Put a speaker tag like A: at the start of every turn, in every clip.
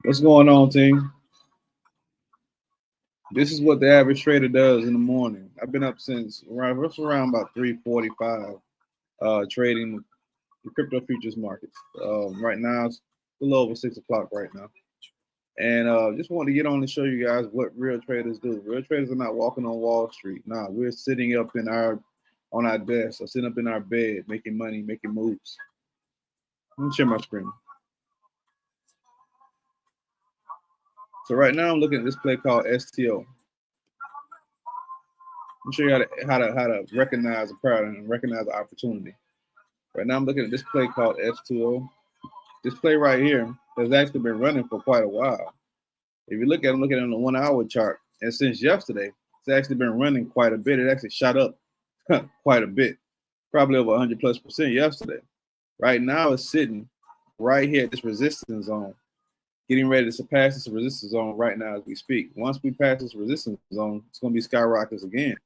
A: What's going on, team? This is what the average trader does in the morning. I've been up since around about 3:45, trading the crypto futures markets. Right now it's a little over 6 o'clock right now, and just wanted to get on and show you guys what real traders do. Real traders are not walking on Wall Street. Nah, we're sitting up in our on our desk or sitting up in our bed, making money, making moves. Let me share my screen. So right now I'm looking at this play called STO. I'm show you how to recognize a pattern and recognize the opportunity. Right now I'm looking at this play called S2O. This play right here has actually been running for quite a while. If you look at it, I'm looking at it on the 1 hour chart, and since yesterday, it's actually been running quite a bit. It actually shot up quite a bit, probably over 100+% yesterday. Right now it's sitting right here at this resistance zone, getting ready to surpass this resistance zone right now as we speak. Once we pass this resistance zone, it's going to be skyrockets again.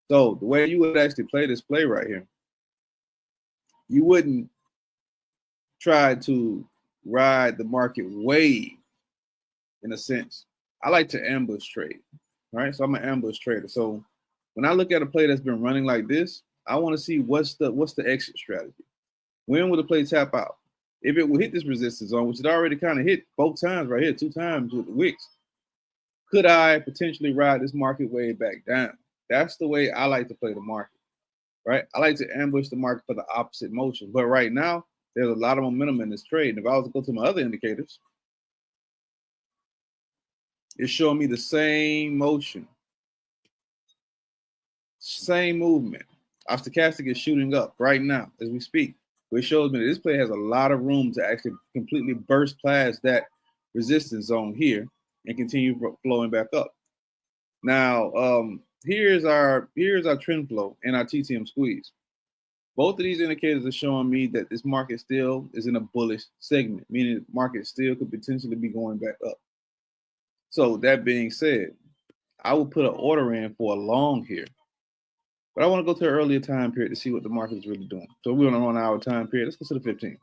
A: So the way you would actually play this play right here, you wouldn't try to ride the market wave in a sense. I like to ambush trade, right? So I'm an ambush trader. So when I look at a play that's been running like this, I want to see what's the exit strategy. When will the play tap out? If it will hit this resistance zone, which it already kind of hit both times right here, 2 times with the wicks, could I potentially ride this market wave back down? That's the way I like to play the market, right? I like to ambush the market for the opposite motion. But right now, there's a lot of momentum in this trade. And if I was to go to my other indicators, it's showing me the same motion, same movement. Our stochastic is shooting up right now as we speak, which shows me that this play has a lot of room to actually completely burst past that resistance zone here and continue flowing back up. Now, here's our trend flow and our TTM squeeze. Both of these indicators are showing me that this market still is in a bullish segment, meaning the market still could potentially be going back up. So that being said, I will put an order in for a long here. But I want to go to an earlier time period to see what the market is really doing. So we're on a 1 hour time period. Let's go to the 15.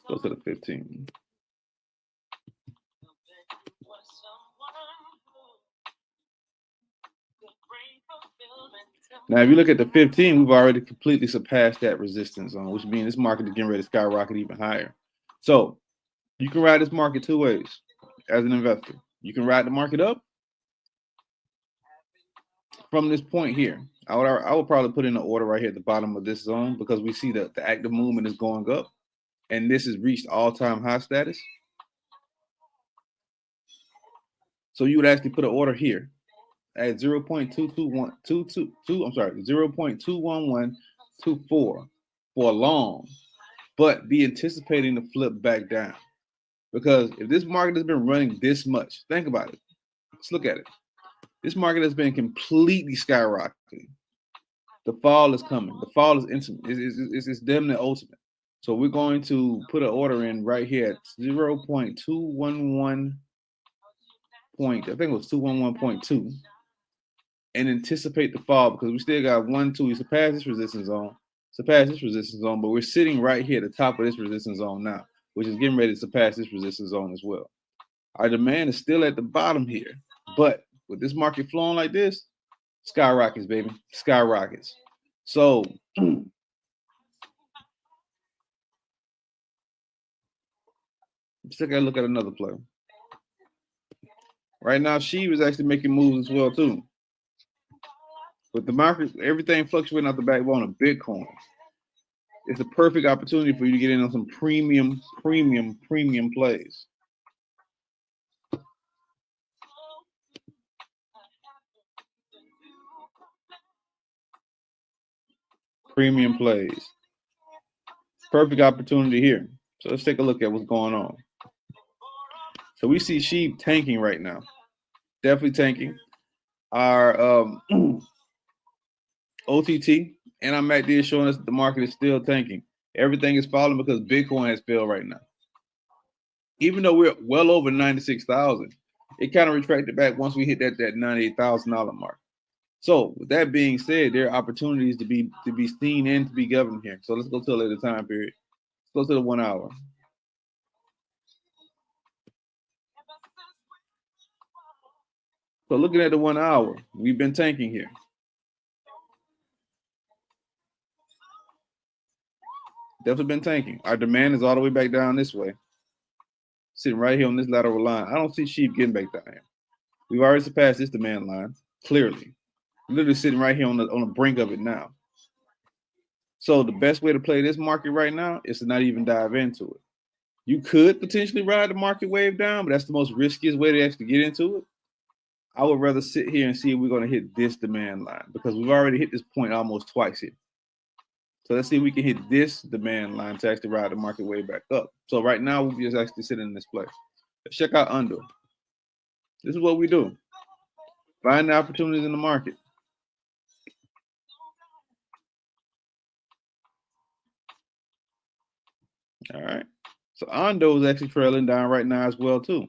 A: Let's go to the 15. Now, if you look at the 15, we've already completely surpassed that resistance zone, which means this market is getting ready to skyrocket even higher. So you can ride this market two ways as an investor. You can ride the market up from this point here. I would probably put in an order right here at the bottom of this zone because we see that the active movement is going up, and this has reached all-time high status. So you would actually put an order here at 0.21124 for a long, but be anticipating the flip back down. Because if this market has been running this much, think about it. Let's look at it. This market has been completely skyrocketing. The fall is coming. The fall is intimate. It's damn near ultimate. So we're going to put an order in right here at 0.211 point. I think it was 211.2, and anticipate the fall because we still got 1, 2. We surpassed this resistance zone, but we're sitting right here at the top of this resistance zone now, which is getting ready to surpass this resistance zone as well. Our demand is still at the bottom here, but with this market flowing like this, skyrockets, baby, skyrockets. So let's take a look at another play. Right now, she was actually making moves as well too. With the market, everything fluctuating out the backbone of Bitcoin, it's a perfect opportunity for you to get in on some premium plays. Premium plays. Perfect opportunity here. So let's take a look at what's going on. So we see sheep tanking right now. Definitely tanking. Our OTT and our MACD is showing us that the market is still tanking. Everything is falling because Bitcoin has failed right now. Even though we're well over 96,000, it kind of retracted back once we hit that $98,000 mark. So with that being said, there are opportunities to be seen and to be governed here. So let's go to a later time period. Let's go to the 1 hour. So looking at the 1 hour, we've been tanking here. Definitely been tanking. Our demand is all the way back down this way, sitting right here on this lateral line. I don't see sheep getting back down here. We've already surpassed this demand line, clearly. Literally sitting right here on the brink of it now. So the best way to play this market right now is to not even dive into it. You could potentially ride the market wave down, but that's the most riskiest way to actually get into it. I would rather sit here and see if we're going to hit this demand line, because we've already hit this point almost twice here. So let's see if we can hit this demand line to actually ride the market way back up. So right now, we'll be just actually sitting in this place. Let's check out under. This is what we do. Find the opportunities in the market. All right. So Ondo is actually trailing down right now as well, too.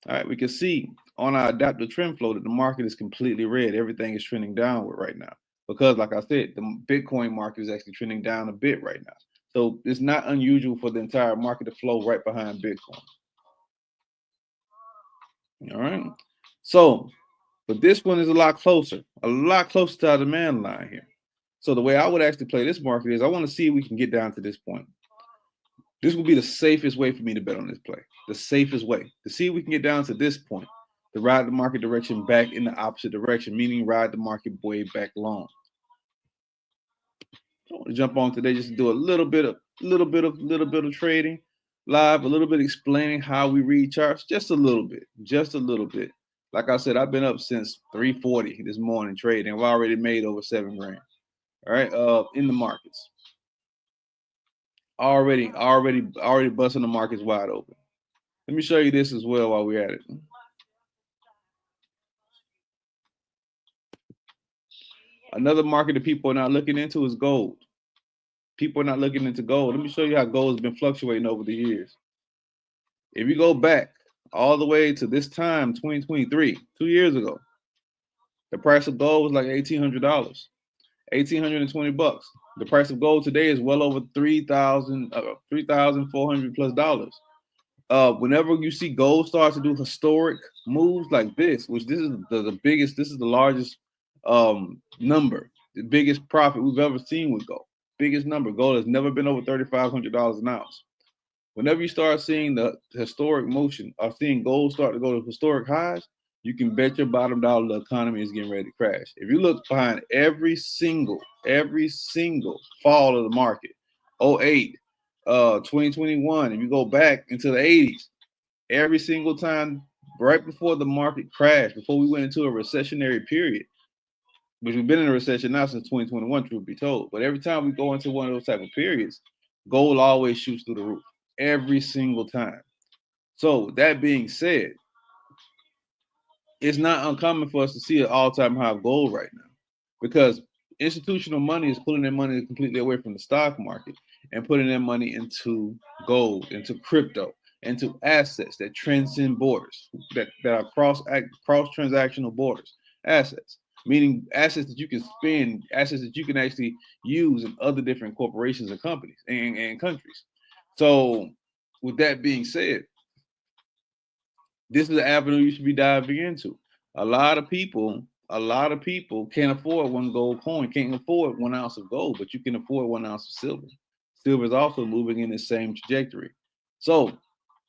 A: All right. We can see on our adaptive trend flow that the market is completely red. Everything is trending downward right now because, like I said, the Bitcoin market is actually trending down a bit right now. So it's not unusual for the entire market to flow right behind Bitcoin. All right. So, but this one is a lot closer to our demand line here. So the way I would actually play this market is I want to see if we can get down to this point. This will be the safest way for me to bet on this play. The safest way to see if we can get down to this point, to ride the market direction back in the opposite direction, meaning ride the market way back long. I want to jump on today just to do a little bit of trading live, a little bit explaining how we read charts, just a little bit. Like I said, I've been up since 3:40 this morning trading. I've already made over $7 grand. All right, in the markets. Already busting the markets wide open. Let me show you this as well while we're at it. Another market that people are not looking into is gold. People are not looking into gold. Let me show you how gold has been fluctuating over the years. If you go back all the way to this time, 2023, 2 years ago, the price of gold was like $1,800, $1,820. The price of gold today is well over $3,400 plus dollars. Whenever you see gold start to do historic moves like this, which this is the biggest, this is the largest number, the biggest profit we've ever seen with gold. Biggest number. Gold has never been over $3,500 an ounce. Whenever you start seeing the historic motion of seeing gold start to go to historic highs, you can bet your bottom dollar the economy is getting ready to crash. If you look behind every single fall of the market, 08, 2021, and you go back into the 80s, every single time right before the market crashed, before we went into a recessionary period, which we've been in a recession now since 2021, truth be told. But every time we go into one of those type of periods, gold always shoots through the roof every single time. So that being said, it's not uncommon for us to see an all-time high of gold right now, because institutional money is pulling their money completely away from the stock market and putting their money into gold, into crypto, into assets that transcend borders, that are cross transactional borders, assets, meaning assets that you can spend, assets that you can actually use in other different corporations and companies and countries. So with that being said, this is the avenue you should be diving into. A lot of people can't afford one gold coin, can't afford 1 ounce of gold, but you can afford 1 ounce of silver. Silver is also moving in the same trajectory. So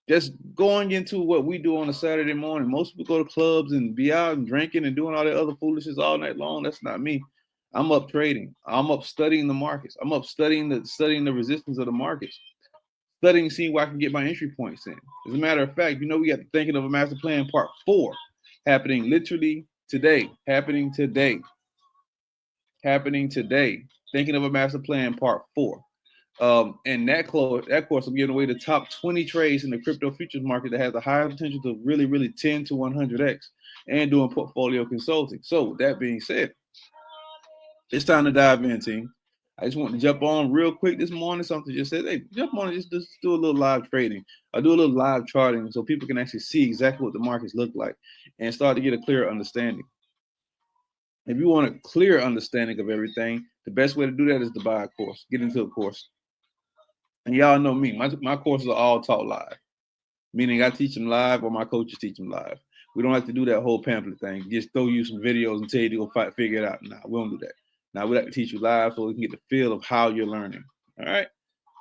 A: just going into what we do on a Saturday morning, most people go to clubs and be out and drinking and doing all that other foolishness all night long. That's not me. I'm up trading. I'm up studying the markets. I'm up studying the resistance of the markets. Studying, seeing where I can get my entry points in. As a matter of fact, we got Thinking of a Master Plan Part 4 happening literally today. Happening today. Thinking of a Master Plan Part 4. And that course, I'm giving away the top 20 trades in the crypto futures market that has the highest potential to really 10 to 100x, and doing portfolio consulting. So with that being said, it's time to dive in, team. I just want to jump on real quick this morning. Something just said, hey, jump on and just do a little live trading. I do a little live charting so people can actually see exactly what the markets look like and start to get a clearer understanding. If you want a clear understanding of everything, the best way to do that is to buy a course, get into a course. And y'all know me, my courses are all taught live, meaning I teach them live or my coaches teach them live. We don't have to do that whole pamphlet thing. Just throw you some videos and tell you to go figure it out. Nah, we don't do that. Now we like to teach you live so we can get the feel of how you're learning. All right.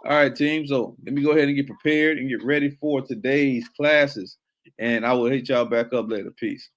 A: All right, team. So let me go ahead and get prepared and get ready for today's classes. And I will hit y'all back up later. Peace.